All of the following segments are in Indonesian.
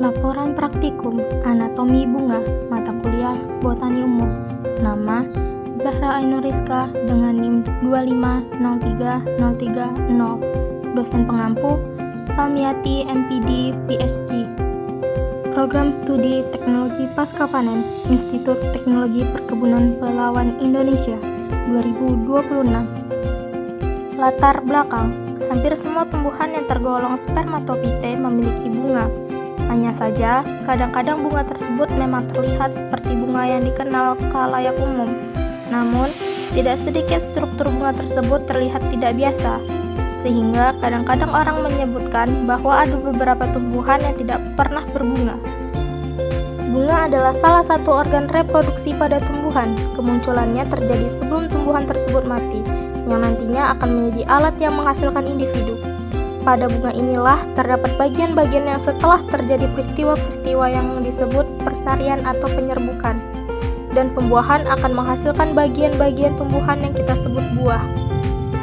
Laporan praktikum Anatomi Bunga Mata Kuliah Botani Umum. Nama Zahra Ainuriska dengan NIM 2503030. Dosen pengampu Salmiati MPD PhD. Program Studi Teknologi Pasca Panen Institut Teknologi Perkebunan Pelawan Indonesia 2026. Latar belakang: hampir semua tumbuhan yang tergolong spermatophyte memiliki bunga. Hanya saja, kadang-kadang bunga tersebut memang terlihat seperti bunga yang dikenal khalayak umum. Namun, tidak sedikit struktur bunga tersebut terlihat tidak biasa, sehingga kadang-kadang orang menyebutkan bahwa ada beberapa tumbuhan yang tidak pernah berbunga. Bunga adalah salah satu organ reproduksi pada tumbuhan. Kemunculannya terjadi sebelum tumbuhan tersebut mati, yang nantinya akan menjadi alat yang menghasilkan individu. Pada bunga inilah terdapat bagian-bagian yang setelah terjadi peristiwa-peristiwa yang disebut persarian atau penyerbukan, dan pembuahan akan menghasilkan bagian-bagian tumbuhan yang kita sebut buah,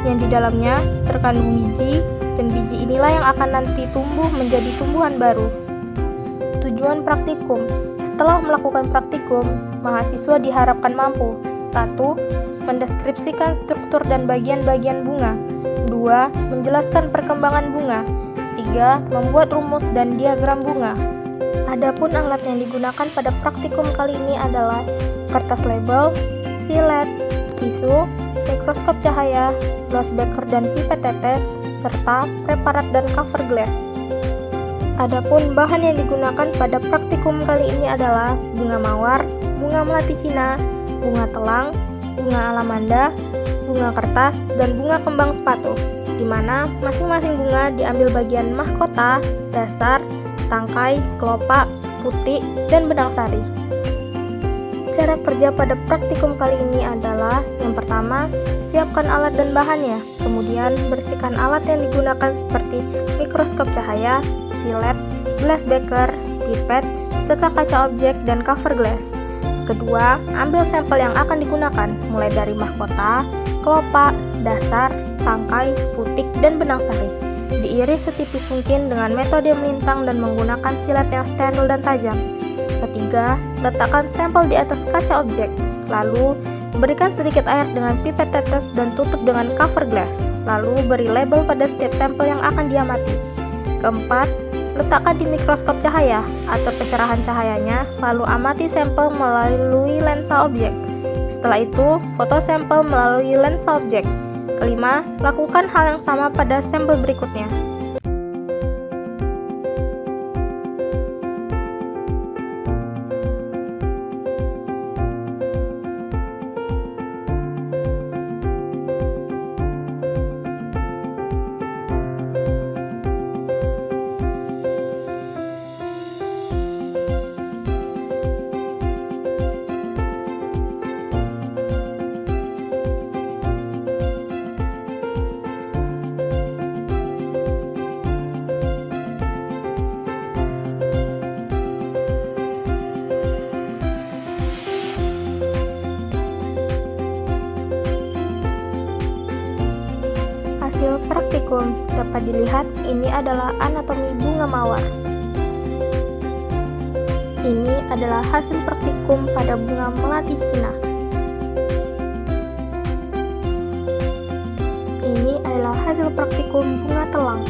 yang di dalamnya terkandung biji, dan biji inilah yang akan nanti tumbuh menjadi tumbuhan baru. Tujuan praktikum: setelah melakukan praktikum, mahasiswa diharapkan mampu 1. Mendeskripsikan struktur dan bagian-bagian bunga. 2. Menjelaskan perkembangan bunga. 3. Membuat rumus dan diagram bunga. Adapun alat yang digunakan pada praktikum kali ini adalah kertas label, silet, tisu, mikroskop cahaya, glass beaker dan pipet tetes, serta preparat dan cover glass. Adapun bahan yang digunakan pada praktikum kali ini adalah bunga mawar, bunga melati Cina, bunga telang, bunga alamanda, bunga kertas, dan bunga kembang sepatu, di mana masing-masing bunga diambil bagian mahkota, dasar, tangkai, kelopak, putik, dan benang sari. Cara kerja pada praktikum kali ini adalah: yang pertama, siapkan alat dan bahannya, kemudian bersihkan alat yang digunakan seperti mikroskop cahaya, silet, glass beaker, pipet, serta kaca objek dan cover glass. Kedua, ambil sampel yang akan digunakan, mulai dari mahkota, kelopak, dasar, tangkai, putik, dan benang sari. Diiris setipis mungkin dengan metode melintang dan menggunakan silet yang steril dan tajam. Ketiga, letakkan sampel di atas kaca objek, lalu berikan sedikit air dengan pipet tetes dan tutup dengan cover glass, lalu beri label pada setiap sampel yang akan diamati. Keempat, letakkan di mikroskop cahaya atau pencerahan cahayanya, lalu amati sampel melalui lensa objek. Setelah itu, foto sampel melalui lensa objek. Kelima, lakukan hal yang sama pada sampel berikutnya. Hasil praktikum dapat dilihat, ini adalah anatomi bunga mawar. Ini adalah hasil praktikum pada bunga melati Cina. Ini adalah hasil praktikum bunga telang.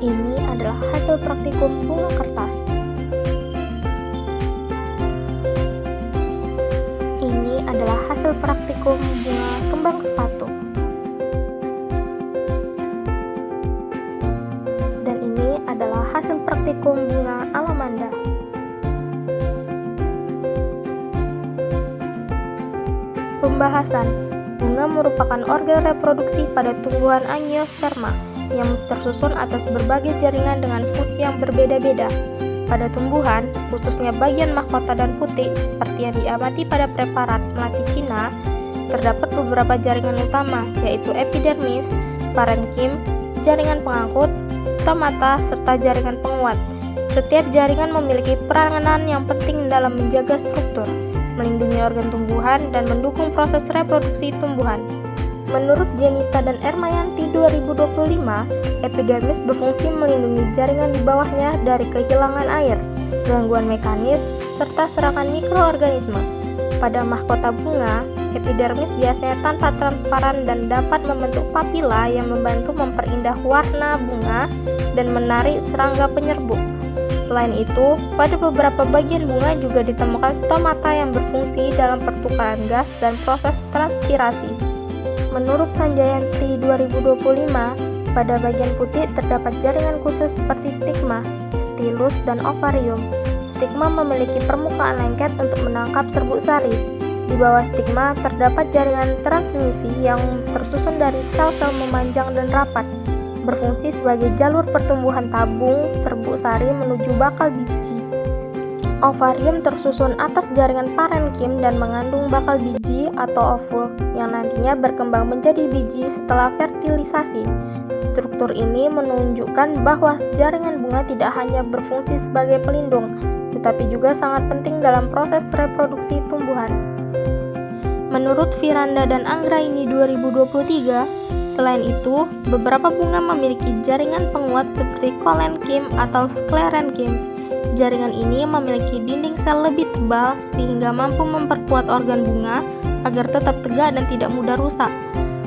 Ini adalah hasil praktikum bunga kertas. Ini adalah hasil praktikum bunga kembang sepatu. Dan ini adalah hasil praktikum bunga alamanda. Pembahasan: bunga merupakan organ reproduksi pada tumbuhan angiosperma yang tersusun atas berbagai jaringan dengan fungsi yang berbeda-beda. Pada tumbuhan, khususnya bagian mahkota dan putik, seperti yang diamati pada preparat melati Cina, terdapat beberapa jaringan utama, yaitu epidermis, parenkim, jaringan pengangkut, stomata, serta jaringan penguat. Setiap jaringan memiliki peranan yang penting dalam menjaga struktur, melindungi organ tumbuhan, dan mendukung proses reproduksi tumbuhan. Menurut Jenita dan Ermayanti 2025, epidermis berfungsi melindungi jaringan di bawahnya dari kehilangan air, gangguan mekanis, serta serangan mikroorganisme. Pada mahkota bunga, epidermis biasanya tanpa transparan dan dapat membentuk papila yang membantu memperindah warna bunga dan menarik serangga penyerbuk. Selain itu, pada beberapa bagian bunga juga ditemukan stomata yang berfungsi dalam pertukaran gas dan proses transpirasi. Menurut Sanjayanti 2025, pada bagian putih terdapat jaringan khusus seperti stigma, stilus, dan ovarium. Stigma memiliki permukaan lengket untuk menangkap serbuk sari. Di bawah stigma terdapat jaringan transmisi yang tersusun dari sel-sel memanjang dan rapat, berfungsi sebagai jalur pertumbuhan tabung serbuk sari menuju bakal biji. Ovarium tersusun atas jaringan parenkim dan mengandung bakal biji atau ovul yang nantinya berkembang menjadi biji setelah fertilisasi. Struktur ini menunjukkan bahwa jaringan bunga tidak hanya berfungsi sebagai pelindung, tetapi juga sangat penting dalam proses reproduksi tumbuhan. Menurut Firanda dan Anggraini 2023, selain itu, beberapa bunga memiliki jaringan penguat seperti kolenkim atau sklerenkim. Jaringan ini memiliki dinding sel lebih tebal sehingga mampu memperkuat organ bunga agar tetap tegak dan tidak mudah rusak.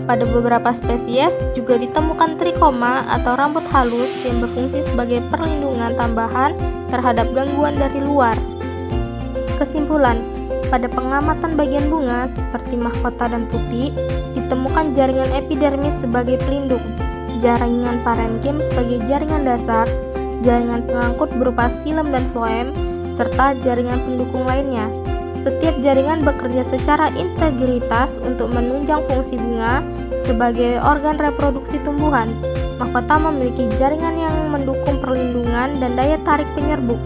Pada beberapa spesies juga ditemukan trikoma atau rambut halus yang berfungsi sebagai perlindungan tambahan terhadap gangguan dari luar. Kesimpulan, pada pengamatan bagian bunga seperti mahkota dan putik, ditemukan jaringan epidermis sebagai pelindung, jaringan parenkim sebagai jaringan dasar, jaringan pengangkut berupa xilem dan floem, serta jaringan pendukung lainnya. Setiap jaringan bekerja secara integritas untuk menunjang fungsi bunga sebagai organ reproduksi tumbuhan. Mahkota memiliki jaringan yang mendukung perlindungan dan daya tarik penyerbuk,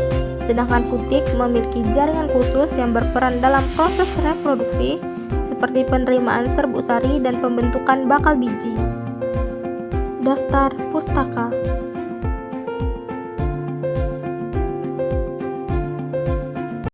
sedangkan putik memiliki jaringan khusus yang berperan dalam proses reproduksi seperti penerimaan serbuk sari dan pembentukan bakal biji. Daftar pustaka.